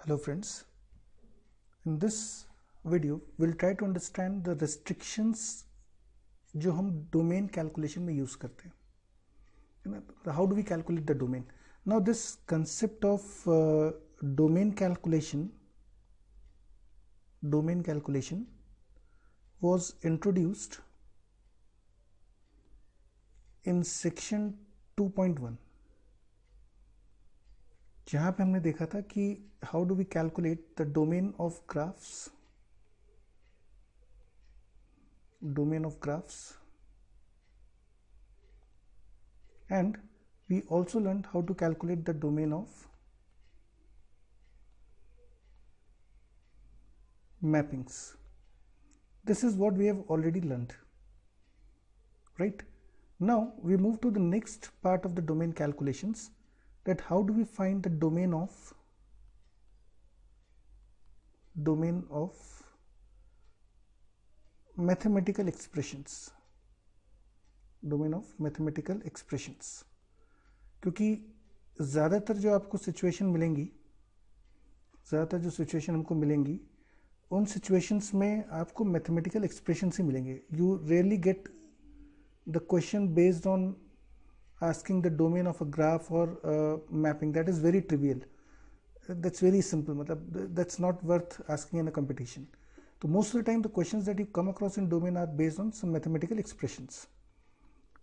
Hello friends, in this video we'll try to understand the restrictions जो हम domain calculation में use करते हैं. How do we calculate the domain? Now this concept of domain calculation was introduced in section 2.1 जहाँ पे हमने देखा था कि how do we calculate the domain of graphs and we also learned how to calculate the domain of mappings. This is what we have already learned, right? Now we move to the next part of the domain calculations, that how do we find the domain of mathematical expressions. क्योंकि ज़्यादातर जो आपको situation मिलेंगी, हमको मिलेंगी, उन situations में आपको मैथमेटिकल एक्सप्रेशंस ही मिलेंगे. You rarely get the question based on asking the domain of a graph or mapping. That is very trivial. That's very simple. That's not worth asking in a competition. So most of the time the questions that you come across in domain are based on some mathematical expressions.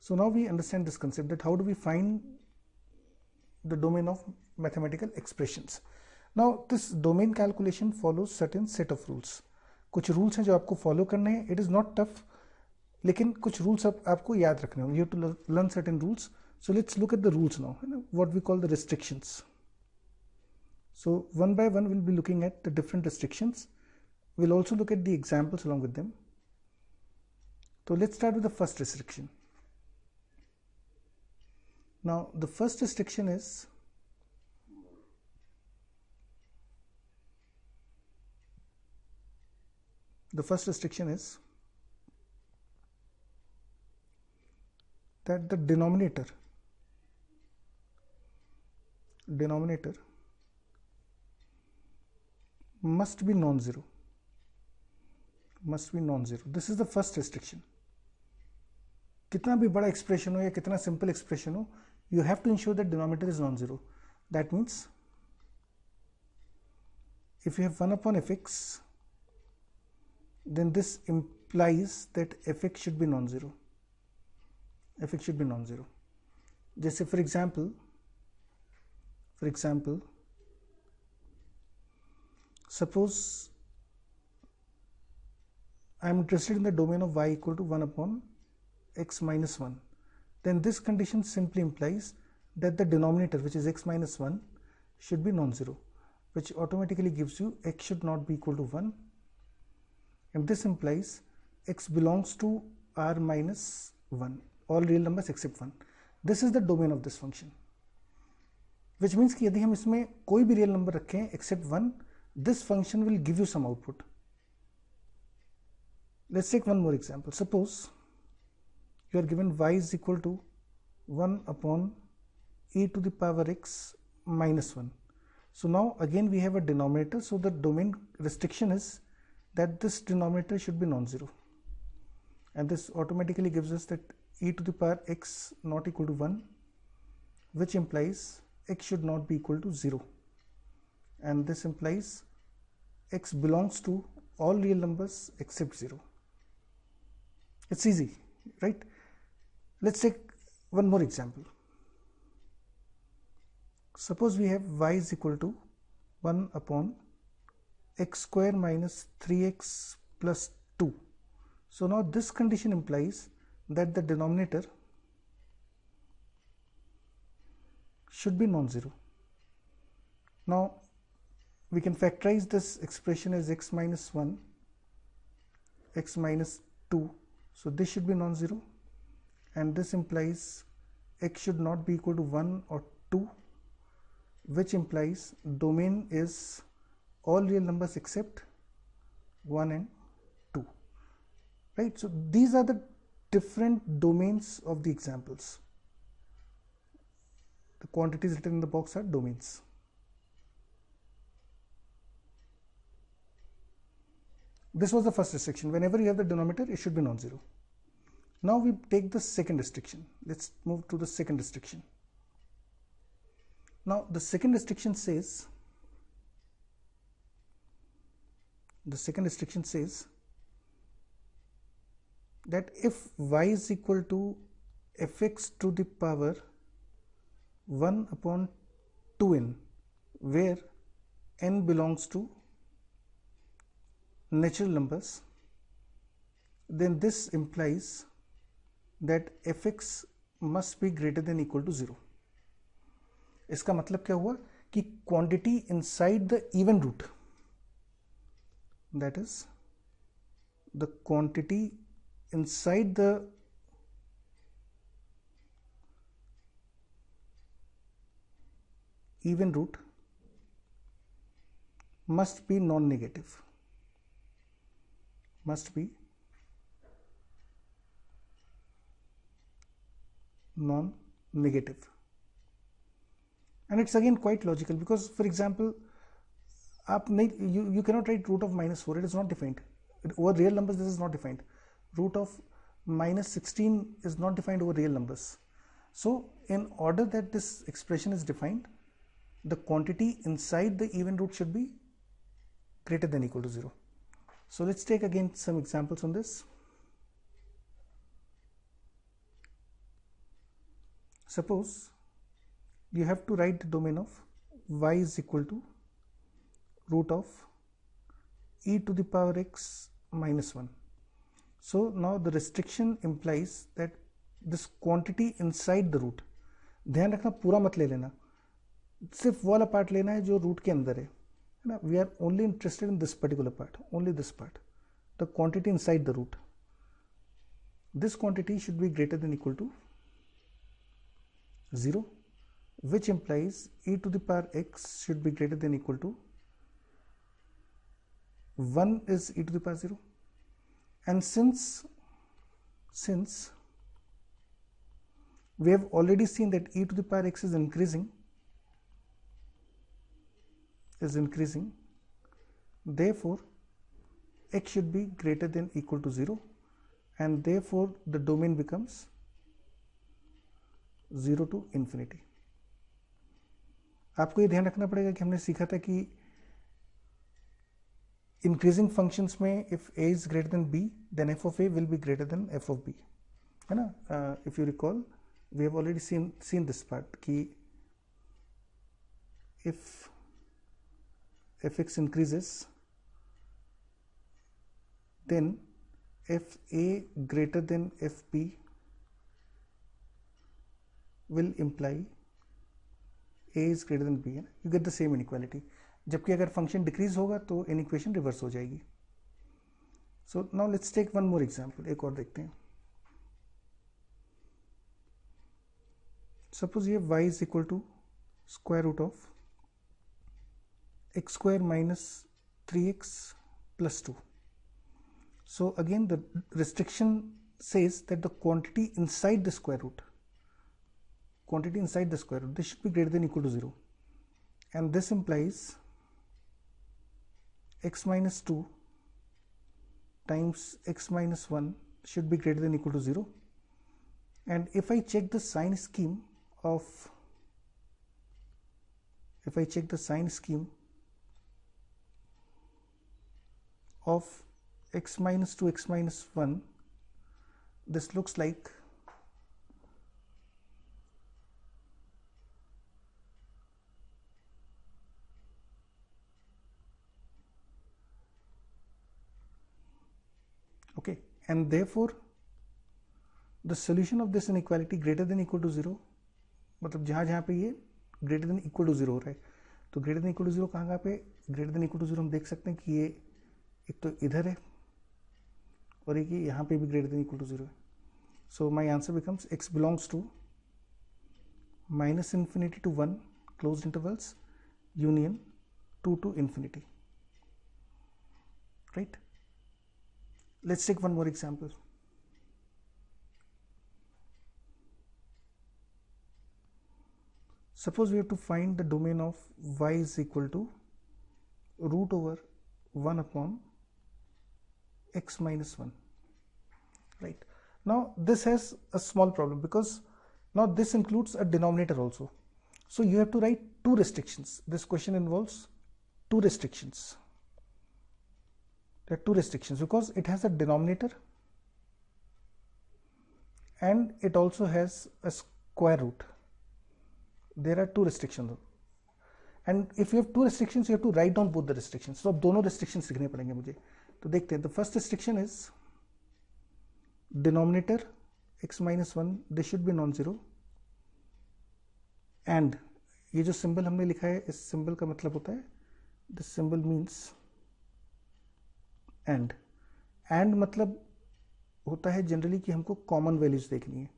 So now we understand this concept, that how do we find the domain of mathematical expressions. Now this domain calculation follows certain set of rules. कुछ rules हैं जो आपको follow करने हैं. It is not tough, लेकिन कुछ rules आपको याद रखने होंगे. You have to learn certain rules. So let's look at the rules now, what we call the restrictions. So one by one we'll be looking at the different restrictions. We'll also look at the examples along with them. So let's start with the first restriction. Now the first restriction is that the denominator must be non-zero. This is the first restriction. कितना भी बड़ा expression हो या कितना simple expression हो, you have to ensure that denominator is non-zero. That means if you have 1 upon fx, then this implies that fx should be non-zero. जैसे for example, suppose I am interested in the domain of y equal to 1 upon x minus 1, then this condition simply implies that the denominator, which is x minus 1, should be non-zero, which automatically gives you x should not be equal to 1, and this implies x belongs to r minus 1, all real numbers except 1. This is the domain of this function, which means कि यदि हम इसमें कोई भी real number रखें except 1, this function will give you some output. Let's take one more example. Suppose you are given y is equal to 1 upon e to the power x minus 1. So now again we have a denominator, so the domain restriction is that this denominator should be non-zero, and this automatically gives us that e to the power x not equal to 1, which implies x should not be equal to 0, and this implies x belongs to all real numbers except 0. It's easy, right? Let's take one more example. Suppose we have y is equal to 1 upon x square minus 3x plus 2. So now this condition implies that the denominator should be non-zero. Now we can factorize this expression as x minus 1, x minus 2, so this should be non-zero, and this implies x should not be equal to 1 or 2, which implies domain is all real numbers except 1 and 2, right? So these are the different domains of the examples. The quantities written in the box are domains. This was the first restriction. Whenever you have the denominator, it should be non-zero. Now we take the second restriction. Let's move to the second restriction. Now the second restriction says, that if y is equal to fx to the power 1 upon 2n, where n belongs to natural numbers, then this implies that fx must be greater than equal to 0. इसका मतलब क्या हुआ कि quantity inside the even root, that is the quantity inside the even root must be non-negative, must be non-negative. And it's again quite logical, because for example, you cannot write root of -4, it is not defined. Over real numbers this is not defined. Root of -16 is not defined over real numbers. So in order that this expression is defined, the quantity inside the even root should be greater than equal to 0. So let's take again some examples on this. Suppose you have to write the domain of y is equal to root of e to the power x minus 1. So now the restriction implies that this quantity inside the root, ध्यान रखना पूरा मत ले लेना, सिर्फ वो वाला part लेना है जो रूट के अंदर है ना. We are only interested in this particular part, only this part, the quantity inside the root. This quantity should be greater than equal to 0, which implies e to the power x should be greater than equal to 1 is e to the power 0. And since we have already seen that e to the power x is increasing, therefore x should be greater than equal to 0, and therefore the domain becomes 0 to infinity. आपको ये ध्यान रखना पड़ेगा कि हमने सीखा था कि इंक्रीजिंग फंक्शंस में if a is greater than b, then f of a will be greater than f of b, है ना. If you recall, we have already seen this part कि if fx increases, then f a greater than f b will imply a is greater than b, है ना. You get the same inequality. जबकि अगर function decrease होगा तो inequation reverse हो जाएगी. So now let's take one more example, एक और देखते हैं. सपोज ये y is equal to square root of x square minus 3x plus 2. So again the restriction says that the quantity inside the square root, this should be greater than equal to 0, and this implies x minus 2 times x minus 1 should be greater than equal to 0. And if I check the sign scheme of x minus 2 x minus 1, this looks like okay, and therefore the solution of this inequality greater than equal to 0, मतलब जहाँ पे ये greater than equal to 0 हो रहा है, तो greater than equal to 0 कहाँ पे greater than equal to 0 हम देख सकते हैं कि ये एक तो इधर है और एक यहाँ पे भी greater than equal to 0 है. So my answer becomes x belongs to minus infinity to 1 closed intervals union 2 to infinity, right? Let's take one more example. Suppose we have to find the domain of y is equal to root over 1 upon x minus 1, right? Now this has a small problem because now this includes a denominator also, so you have to write two restrictions. This question involves two restrictions. There are two restrictions because it has a denominator and it also has a square root. There are two restrictions, and if you have two restrictions you have to write down both the restrictions. So अब दोनों restrictions लिखने पड़ेंगे मुझे. तो देखते हैं. The first restriction is denominator x minus 1, this should be non-zero, and ये जो सिंबल हमने लिखा है इस सिंबल का मतलब होता है, this symbol means and मतलब होता है जनरली कि हमको कॉमन वैल्यूज देखनी है.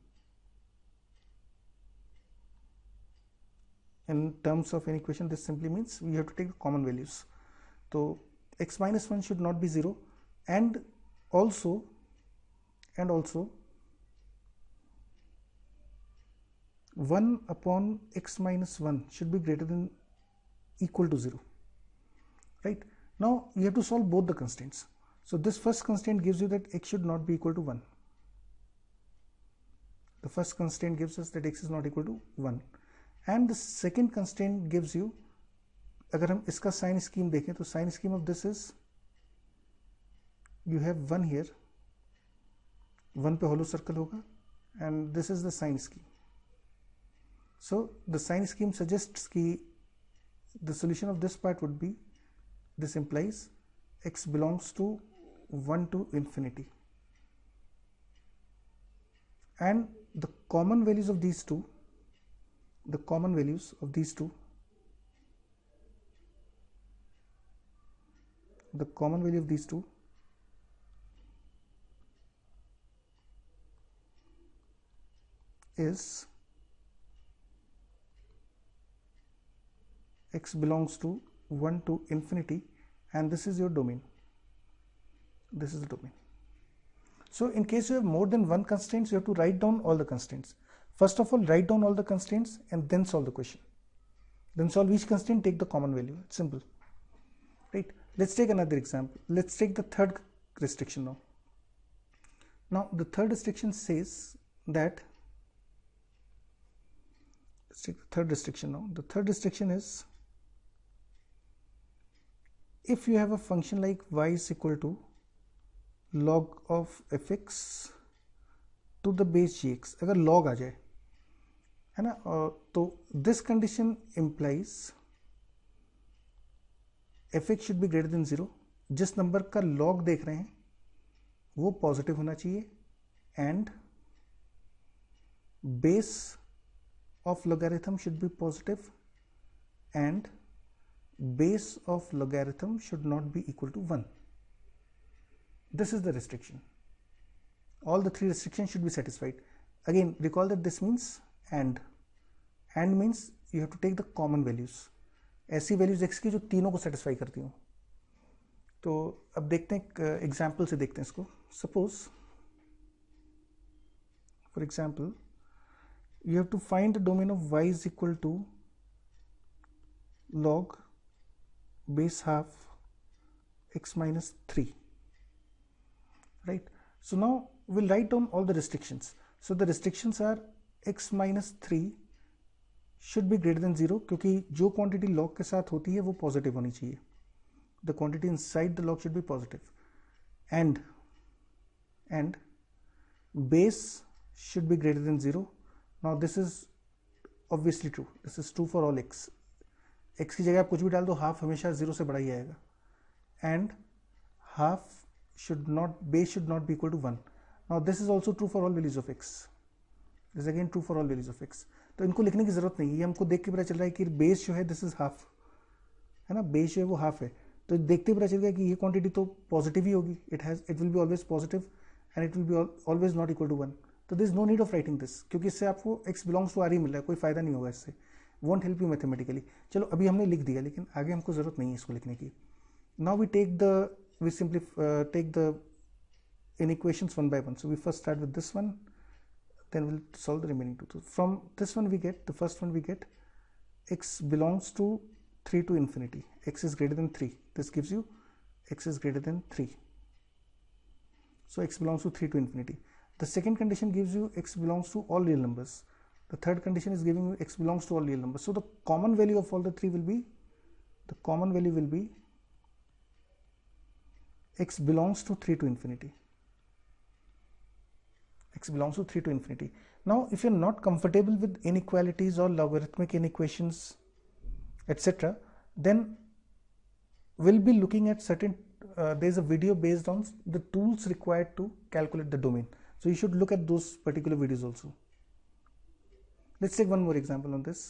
In terms of any equation, this simply means we have to take the common values. So x minus 1 should not be 0, and also 1 upon x minus 1 should be greater than equal to 0, right? Now you have to solve both the constraints. So this first constraint gives you that x should not be equal to 1. The first constraint gives us that x is not equal to 1, and the second constraint gives you, अगर हम इसका sign scheme देखें तो sign scheme of this is, you have 1 here, 1 पे hollow circle होगा, and this is the sign scheme. So the sign scheme suggests कि the solution of this part would be, this implies x belongs to 1 to infinity, and the common values of these two, the common values of these two, the common value of these two is x belongs to 1 to infinity, and this is your domain. This is the domain. So in case you have more than one constraints, you have to write down all the constraints. First of all, write down all the constraints and then solve the question. Then solve each constraint, take the common value. It's simple, right? Let's take another example. Let's take the third restriction now. Now the third restriction says that, let's take the third restriction now. The third restriction is, if you have a function like y is equal to log of fx to the base gx, अगर log आ जाए, है ना, तो this condition implies fx should be greater than 0. जिस number का log देख रहे हैं वो पॉजिटिव होना चाहिए, and base of logarithm should be positive, and base of logarithm should not be equal to 1. This is the restriction. All the three restrictions should be satisfied. Again, recall that this means and means you have to take the common values. ऐसी values x की जो तीनों को satisfy करती हूँ. तो अब देखते हैं एग्जाम्पल से, देखते हैं इसको. Suppose, for example, you have to find the domain of y is equal to log base half x minus 3, right? So now we'll write down all the restrictions. So the restrictions are x minus 3 should be greater than 0, क्योंकि जो quantity log के साथ होती है वो positive होनी चाहिए. The quantity inside the log should be positive, and base should be greater than 0. Now this is obviously true. This is true for all x. x की जगह आप कुछ भी डाल दो, हाफ हमेशा 0 से बड़ा ही आएगा, and half should not, base should not be equal to 1. Now this is also true for all values of x. This is again true for all values of x. तो इनको लिखने की जरूरत नहीं है, ये हमको देख के पता चल रहा है कि बेस जो है दिस इज हाफ, है ना, बेस जो है वो हाफ है, तो देखते पता चल गया कि ये क्वांटिटी तो पॉजिटिव ही होगी. It will be always positive and it will be always not equal to 1. तो this no need of writing this, क्योंकि इससे आपको x बिलोंग्स टू r ही मिल रहा है, कोई फायदा नहीं होगा इससे, वॉन्ट हेल्प यू मैथमेटिकली. चलो अभी हमने लिख दिया, लेकिन आगे हमको जरूरत नहीं है इसको लिखने की. Now we take the, we simply take the inequations one by one. So we first start with this one, then we'll solve the remaining two. So from this one we get, the first one we get x belongs to 3 to infinity, x is greater than 3. This gives you x is greater than 3. So x belongs to 3 to infinity. The second condition gives you x belongs to all real numbers. The third condition is giving you x belongs to all real numbers. So the common value of all the three will be, the common value will be x belongs to 3 to infinity. X belongs to 3 to infinity. Now if you're not comfortable with inequalities or logarithmic inequations, etc., then we'll be looking at certain, there's a video based on the tools required to calculate the domain. So you should look at those particular videos also. Let's take one more example on this.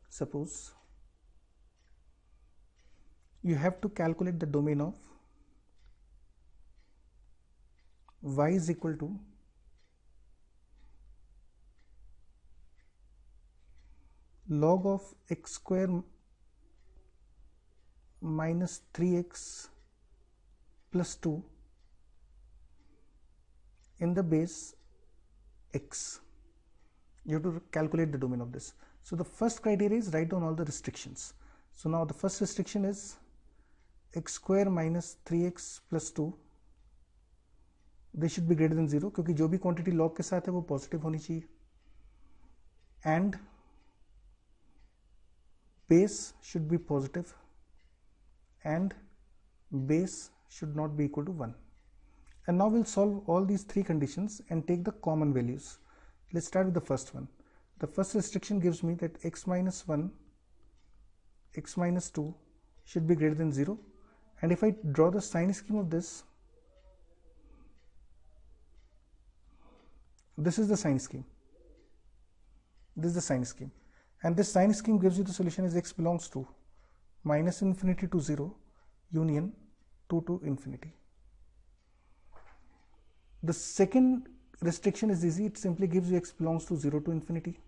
Suppose you have to calculate the domain of y is equal to log of x square minus 3x plus 2 in the base x. You have to calculate the domain of this. So the first criteria is write down all the restrictions. So now the first restriction is x square minus 3x plus 2, they should be greater than 0, क्योंकि जो भी quantity log के साथ है वो positive होनी चाहिए, and base should be positive and base should not be equal to 1. And now we'll solve all these three conditions and take the common values. Let's start with the first one. The first restriction gives me that x minus 1, x minus 2 should be greater than 0. And if I draw the sign scheme of this, this is the sign scheme. This is the sign scheme. And this sign scheme gives you the solution is x belongs to minus infinity to 0 union 2 to infinity. The second restriction is easy. It simply gives you x belongs to 0 to infinity.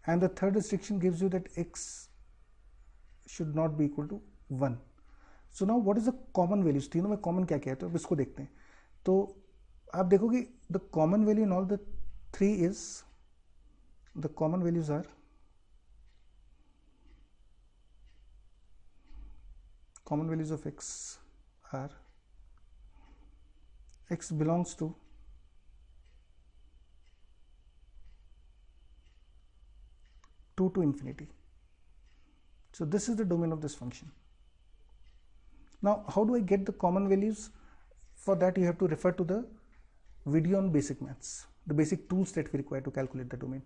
And the third restriction gives you that x should not be equal to 1. So now what is the common values? तीनों में common क्या क्या है, तो अब इसको देखते हैं. तो आप देखोगे the common value in all the three is, the common values are common values of x are x belongs to to infinity. So this is the domain of this function. Now how do I get the common values? For that you have to refer to the video on basic maths, the basic tools that we require to calculate the domain.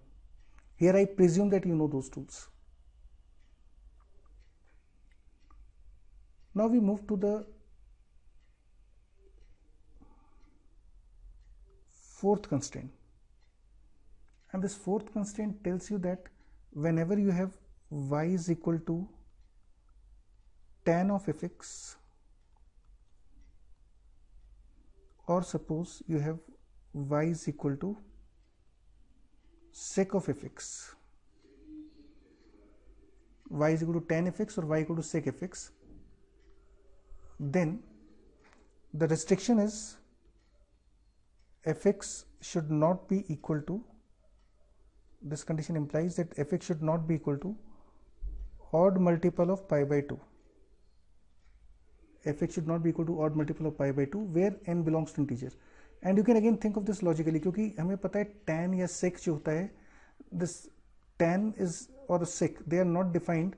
Here I presume that you know those tools. Now we move to the fourth constraint, and this fourth constraint tells you that whenever you have y is equal to tan of fx, or suppose you have y is equal to sec of fx, y is equal to tan fx or y equal to sec fx, then the restriction is fx should not be equal to, this condition implies that fx should not be equal to odd multiple of pi by 2. fx should not be equal to odd multiple of pi by 2 where n belongs to integer. And you can again think of this logically, क्योंकि हमें पता है tan या sec जो होता है, this tan is or sec, they are not defined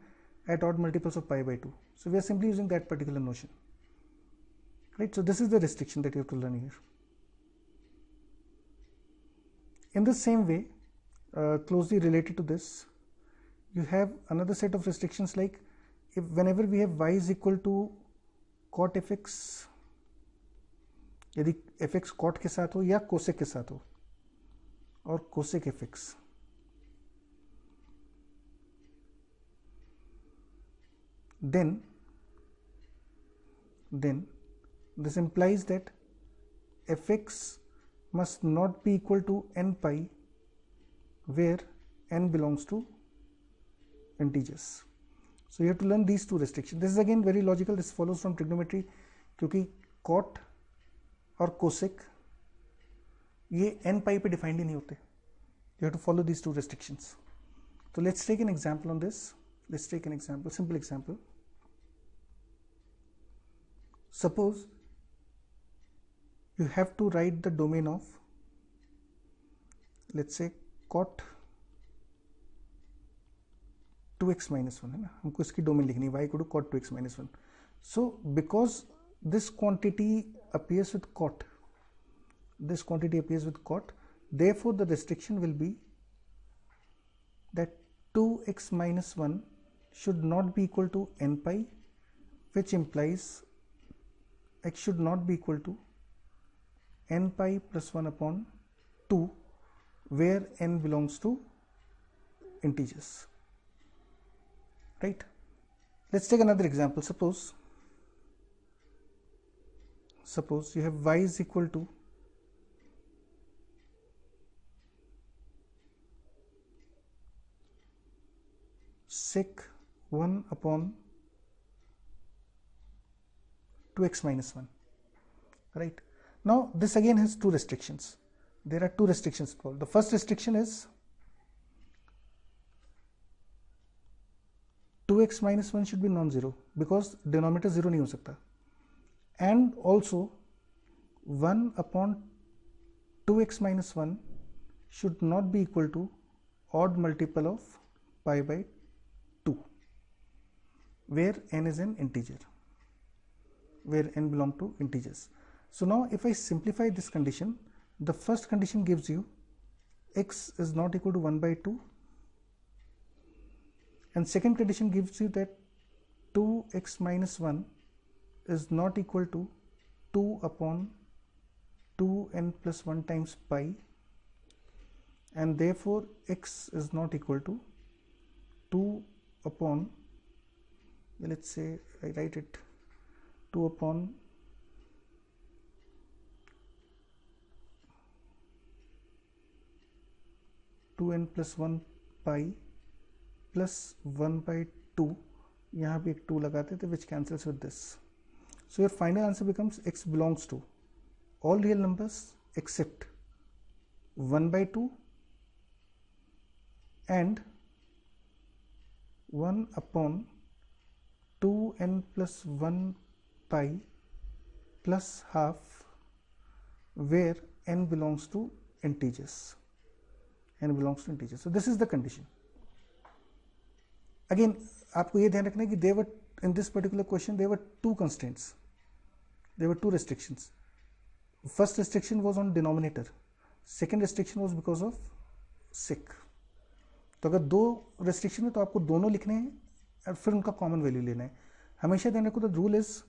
at odd multiples of pi by 2. So we are simply using that particular notion. Right, so this is the restriction that you have to learn here. In the same way, closely related to this, you have another set of restrictions, like if whenever we have y is equal to cot fx, यदि fx cot के साथ हो या cosec के साथ हो, और cosec fx, then this implies that fx must not be equal to n pi where n belongs to integers. So you have to learn these two restrictions. This is again very logical. This follows from trigonometry, क्योंकि cot और cosec ये n pi पे defined ही नहीं होते. You have to follow these two restrictions. So let's take an example on this. Let's take an example, simple example. Suppose you have to write the domain of, let's say, cot 2x minus 1 है ना, हमको इसकी domain लिखनी है y equal to cot 2x minus 1. So because this quantity appears with cot, therefore the restriction will be that 2x minus 1 should not be equal to n pi, which implies x should not be equal to n pi plus 1 upon 2, where n belongs to integers. Right? Let's take another example. Suppose you have y is equal to sec 1 upon 2x minus 1. Right? Now this again has two restrictions. There are two restrictions involved. The first restriction is 2x minus 1 should be non-zero because denominator 0 नहीं हो सकता, and also 1 upon 2x minus 1 should not be equal to odd multiple of pi by 2, where n is an integer, where n belong to integers. So now if I simplify this condition, the first condition gives you x is not equal to 1 by 2, and second condition gives you that 2x minus 1 is not equal to 2 upon 2n plus 1 times pi, and therefore x is not equal to 2 upon, let's say I write it 2 upon 2n plus 1 pi plus 1 by 2, यहाँ भी एक 2 लगाते थे, which cancels with this. So your final answer becomes x belongs to all real numbers except 1 by 2 and 1 upon 2n plus 1 pi plus half, where n belongs to integers. So this is the condition. Again, आपको ये ध्यान रखना है कि there were, in this particular question, there were two constraints. There were two restrictions. First restriction was on denominator. Second restriction was because of sec. तो अगर दो restriction है तो आपको दोनों लिखने हैं और फिर उनका common value लेना है. हमेशा ध्यान रखो, the rule is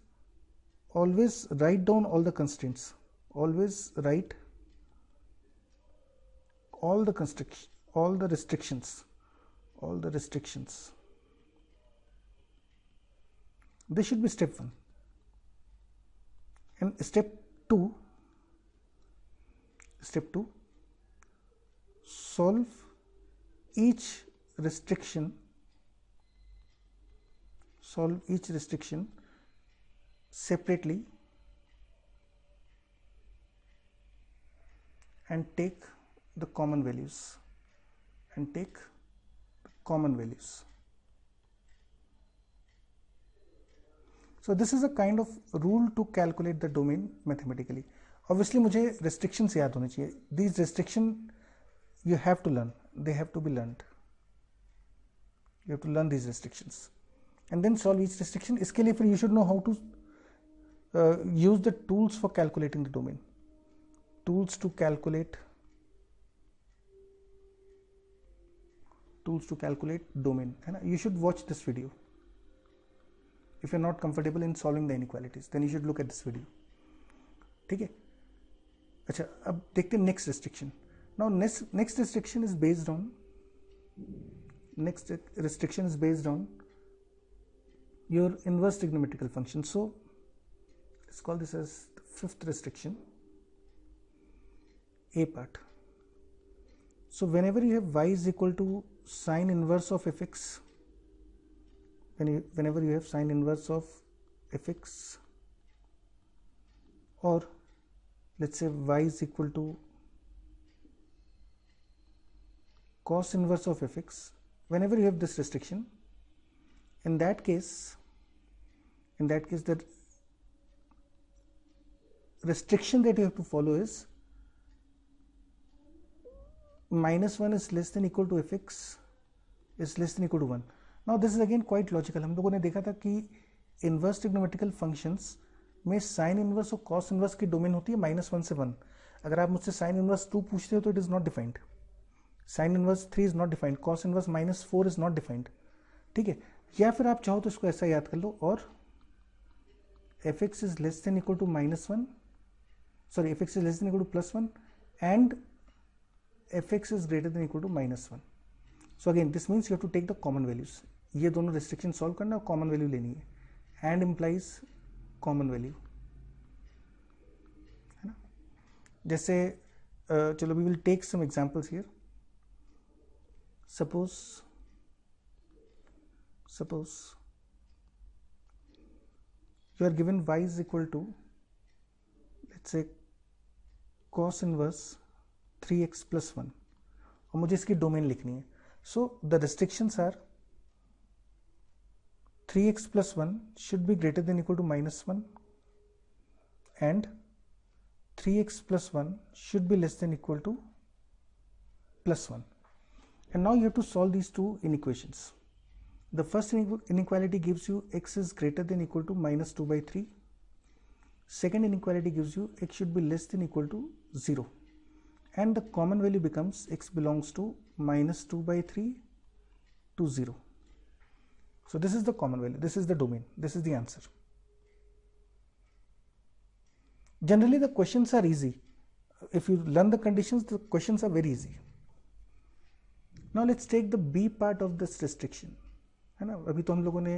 always write down all the constraints. Always write all the restrictions. This should be step 1. And step 2, solve each restriction separately and take the common values. So this is a kind of rule to calculate the domain mathematically. Obviously मुझे restrictions याद होने चाहिए. These restrictions you have to learn. They have to be learned. You have to learn these restrictions and then solve each restriction. इसके लिए फिर you should know how to use the tools for calculating the domain. Tools to calculate domain, है ना? You should watch this video. If you're not comfortable in solving the inequalities, then you should look at this video. ठीक है? अच्छा, अब देखते हैं next restriction. Now next restriction is based on your inverse trigonometrical function. So let's call this as the fifth restriction, A part. So whenever you have y is equal to sine inverse of fx, whenever you have sine inverse of fx, or let's say y is equal to cos inverse of fx, whenever you have this restriction, in that case the restriction that you have to follow is -1 is less than equal to fx is less than equal to 1. Now this is again quite logical. हम लोगों ने देखा था कि inverse trigonometrical functions में sine inverse और cos inverse की domain होती है -1 से 1. अगर आप मुझसे साइन इनवर्स 2 पूछते हो तो it is not defined, sine inverse 3 is not defined, cos inverse -4 is not defined. ठीक है, या फिर आप चाहो तो इसको ऐसा याद कर लो, और fx is less than equal to -1, sorry, fx is less than equal to +1 and fx is greater than equal to -1. So again this means you have to take the common values. ये दोनों restriction solve करना और common value लेनी है. and implies common value, है ना. जैसे चलो we will take some examples here. Suppose you are given y is equal to, let's say, cos inverse 3x plus 1 और मुझे इसकी डोमेन लिखनी है. So the restrictions are 3x plus 1 should be greater than equal to -1 and 3x plus 1 should be less than equal to +1. And now you have to solve these two inequations. The first inequality gives you x is greater than equal to -2 by 3. Second inequality gives you x should be less than equal to 0. And the common value becomes x belongs to -2 by 3 to 0. So this is the common value, this is the domain, this is the answer. Generally the questions are easy. If you learn the conditions, the questions are very easy. Now let's take the B part of this restriction, है ना. अभी तो हम लोगों ने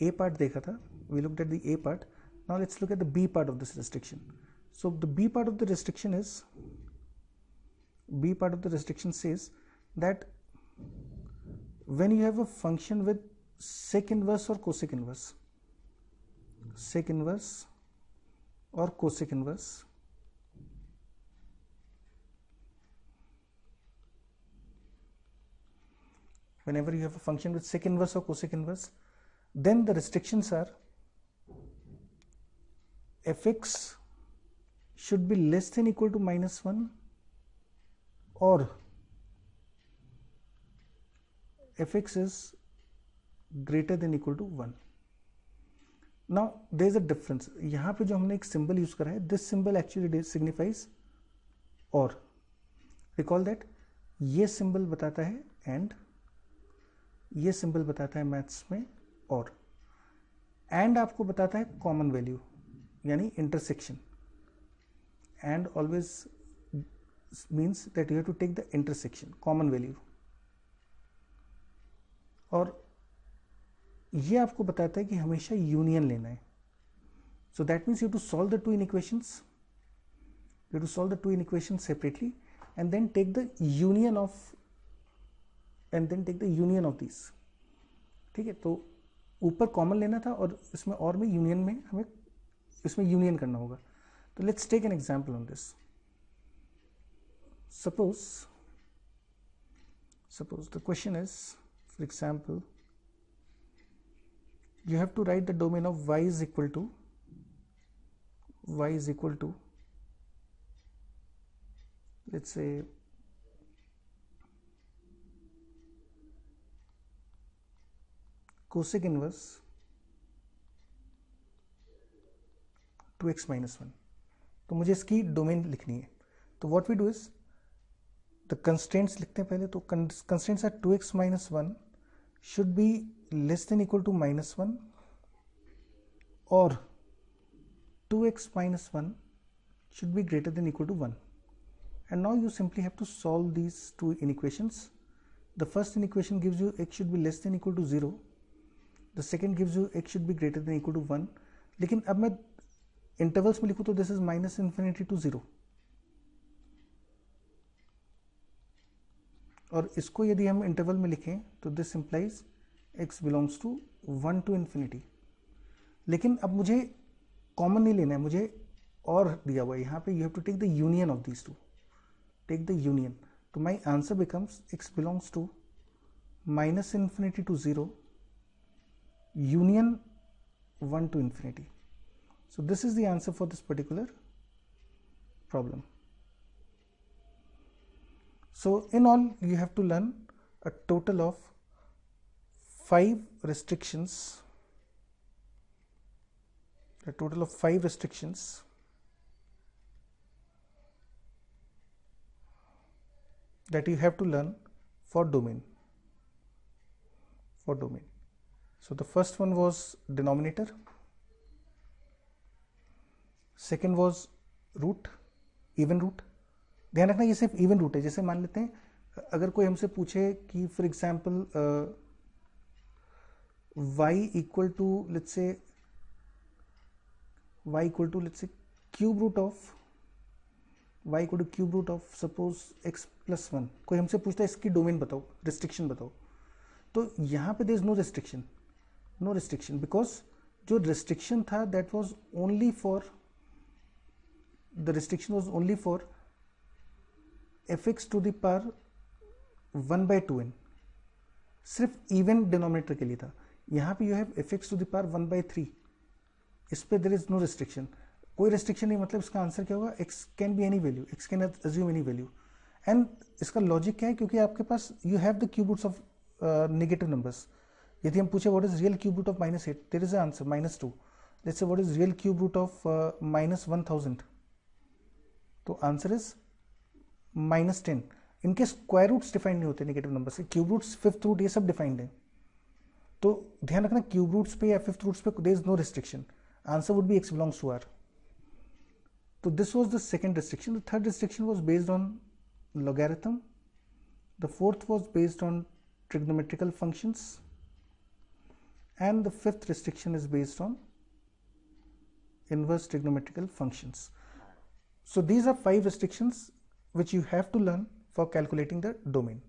A part देखा था, we looked at the A part. Now let's look at the B part of this restriction. So the B part of the restriction is, B part of the restriction says that when you have a function with sec inverse or cosec inverse, sec inverse or cosec inverse, whenever you have a function with sec inverse or cosec inverse, then the restrictions are fx should be less than equal to -1 or fx is greater than equal to 1. Now there is a difference. यहाँ पे जो हमने एक symbol use करा है, this symbol actually signifies or. Recall that ये symbol बताता है and, ये symbol बताता है मैथ्स में और, and आपको बताता है common value यानी intersection, and always means that you have to take the intersection, common value. और ये आपको बताता है कि हमेशा यूनियन लेना है. So that means you have to solve the two inequations, you have to solve the two inequations separately and then take the union of, these. ठीक है, तो ऊपर कॉमन लेना था और इसमें और में यूनियन में हमें इसमें यूनियन करना होगा. तो let's take an example on this. Suppose the question is, for example, you have to write the domain of y is equal to, let's say, cosec inverse 2x minus 1. तो मुझे इसकी domain लिखनी है. तो what we do is, the constraints लिखते हैं पहले. तो constraints are 2x minus 1 should be less than equal to -1 or 2x minus 1 should be greater than equal to 1. And now you simply have to solve these two inequations. The first inequation gives you x should be less than equal to 0. The second gives you x should be greater than equal to 1. लेकिन अब मैं intervals में लिखूँ तो this is -∞ to 0. और इसको यदि हम इंटरवल में लिखें तो this implies x belongs to 1 to ∞. लेकिन अब मुझे कॉमन नहीं लेना है, मुझे और दिया हुआ है यहाँ पे. You have to take the union of these two, take the union. तो my answer becomes x belongs to -∞ to 0 union 1 to ∞. So this is the answer for this particular problem. So in all, you have to learn a total of 5 restrictions, that you have to learn for domain. So the first one was denominator, second was root, even root. ध्यान रखना ये सिर्फ even root है. जैसे मान लेते हैं अगर कोई हमसे पूछे कि for example y equal to let's say cube root of suppose x plus 1. कोई हमसे पूछता है इसकी डोमेन बताओ, रिस्ट्रिक्शन बताओ, तो यहाँ पे there is no restriction because जो रिस्ट्रिक्शन था that was only for fx to the power 1/2n, सिर्फ इवन डिनोमिनेटर के लिए था. यहाँ पे you have fx to the power 1/3, इस पे देयर इज नो रिस्ट्रिक्शन, कोई रिस्ट्रिक्शन नहीं. मतलब इसका आंसर क्या होगा, x can be any value, x can assume any value. And इसका लॉजिक क्या है, क्योंकि आपके पास you have the cube roots of negative numbers. यदि हम पूछे what is real cube root of -8, there is answer -2. Let's say what is real cube root of -1000, तो आंसर इज -10. इनके स्क्वायर रूट्स डिफाइंड नहीं होते नेगेटिव नंबर से, cube roots, fifth root, ये सब डिफाइंड है. तो ध्यान रखना क्यूब रूट्स पे या फिफ्थ रूट्स पे there is no restriction, answer would be x belongs to r. तो this was the second restriction. The third restriction was based on logarithm. The fourth was based on trigonometrical functions, and the fifth restriction is based on inverse trigonometrical functions. So these are 5 restrictions which you have to learn for calculating the domain.